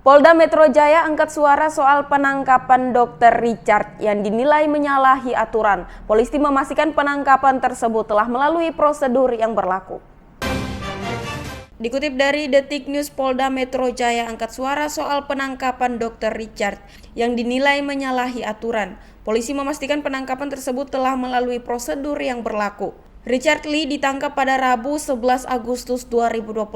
Polda Metro Jaya angkat suara soal penangkapan Dr. Richard yang dinilai menyalahi aturan. Polisi memastikan penangkapan tersebut telah melalui prosedur yang berlaku. Dikutip dari Detik News, Polda Metro Jaya angkat suara soal penangkapan Dr. Richard yang dinilai menyalahi aturan. Polisi memastikan penangkapan tersebut telah melalui prosedur yang berlaku. Richard Lee ditangkap pada Rabu 11 Agustus 2021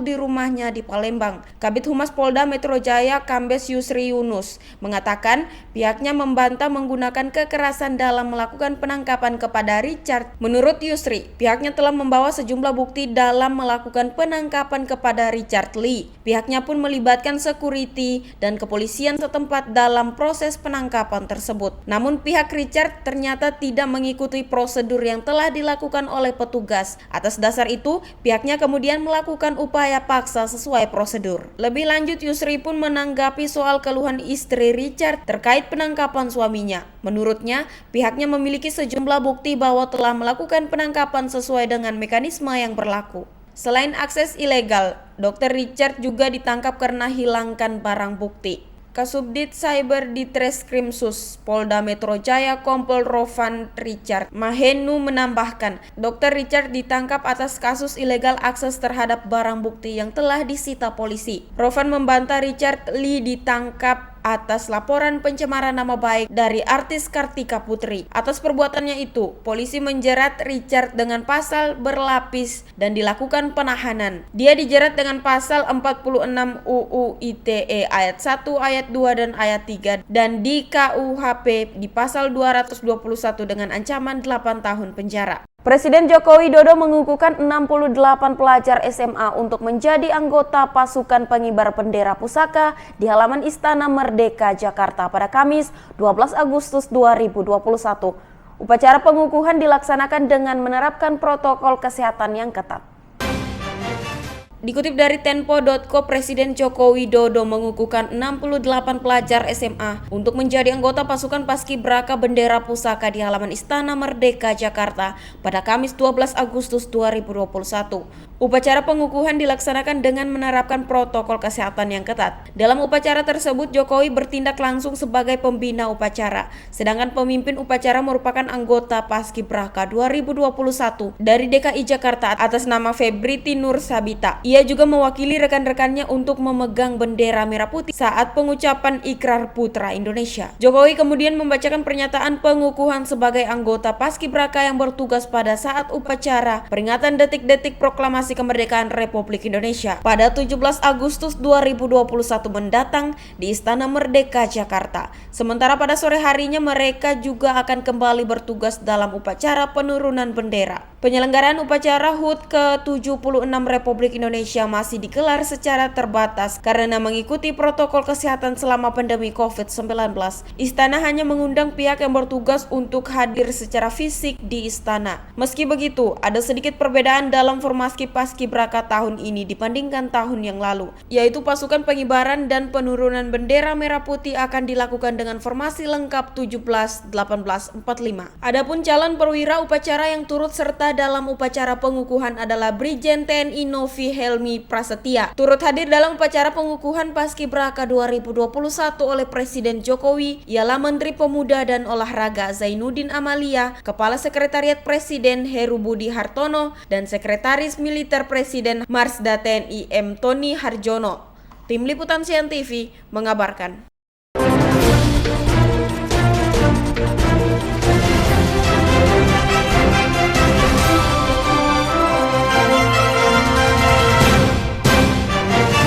di rumahnya di Palembang. Kabid Humas Polda Metro Jaya Kambes Yusri Yunus mengatakan pihaknya membantah menggunakan kekerasan dalam melakukan penangkapan kepada Richard. Menurut Yusri, pihaknya telah membawa sejumlah bukti dalam melakukan penangkapan kepada Richard Lee. Pihaknya pun melibatkan security dan kepolisian setempat dalam proses penangkapan tersebut. Namun pihak Richard ternyata tidak mengikuti prosedur yang telah dilakukan oleh petugas. Atas dasar itu, pihaknya kemudian melakukan upaya paksa sesuai prosedur. Lebih lanjut, Yusri pun menanggapi soal keluhan istri Richard terkait penangkapan suaminya. Menurutnya, pihaknya memiliki sejumlah bukti bahwa telah melakukan penangkapan sesuai dengan mekanisme yang berlaku. Selain akses ilegal, Dr. Richard juga ditangkap karena hilangkan barang bukti. Kasubdit Cyber Ditreskrimsus Polda Metro Jaya Kompol Rovan Richard Mahenu menambahkan, Dr. Richard ditangkap atas kasus ilegal akses terhadap barang bukti yang telah disita polisi. Rovan membantah Richard Lee ditangkap atas laporan pencemaran nama baik dari artis Kartika Putri. Atas perbuatannya itu, polisi menjerat Richard dengan pasal berlapis dan dilakukan penahanan. Dia dijerat dengan pasal 46 UU ITE ayat 1, ayat 2 dan ayat 3 dan di KUHP di pasal 221 dengan ancaman 8 tahun penjara. Presiden Joko Widodo mengukuhkan 68 pelajar SMA untuk menjadi anggota pasukan pengibar bendera pusaka di halaman Istana Merdeka, Jakarta pada Kamis 12 Agustus 2021. Upacara pengukuhan dilaksanakan dengan menerapkan protokol kesehatan yang ketat. Dikutip dari Tempo.co, Presiden Joko Widodo mengukuhkan 68 pelajar SMA untuk menjadi anggota pasukan Paskibraka Bendera Pusaka di halaman Istana Merdeka, Jakarta pada Kamis 12 Agustus 2021. Upacara pengukuhan dilaksanakan dengan menerapkan protokol kesehatan yang ketat. Dalam upacara tersebut, Jokowi bertindak langsung sebagai pembina upacara, sedangkan pemimpin upacara merupakan anggota Paskibraka 2021 dari DKI Jakarta atas nama Febriti Nur Sabita. Ia juga mewakili rekan-rekannya untuk memegang bendera merah putih saat pengucapan Ikrar Putra Indonesia. Jokowi kemudian membacakan pernyataan pengukuhan sebagai anggota Paskibraka yang bertugas pada saat upacara peringatan detik-detik proklamasi kemerdekaan Republik Indonesia pada 17 Agustus 2021 mendatang di Istana Merdeka, Jakarta. Sementara pada sore harinya mereka juga akan kembali bertugas dalam upacara penurunan bendera. Penyelenggaraan upacara HUT ke-76 Republik Indonesia masih digelar secara terbatas karena mengikuti protokol kesehatan selama pandemi COVID-19. Istana hanya mengundang pihak yang bertugas untuk hadir secara fisik di istana. Meski begitu, ada sedikit perbedaan dalam formasi Paskibraka tahun ini dibandingkan tahun yang lalu, yaitu pasukan pengibaran dan penurunan bendera merah putih akan dilakukan dengan formasi lengkap 17-18-45. Adapun calon perwira upacara yang turut serta dalam upacara pengukuhan adalah Brigjen TNI Novi Helmi Prasetya. Turut hadir dalam upacara pengukuhan Paskibraka 2021 oleh Presiden Jokowi ialah Menteri Pemuda dan Olahraga Zainuddin Amalia, Kepala Sekretariat Presiden Heru Budi Hartono, dan Sekretaris Militer Presiden Marsda TNI M. Tony Harjono. Tim Liputan Sian TV mengabarkan.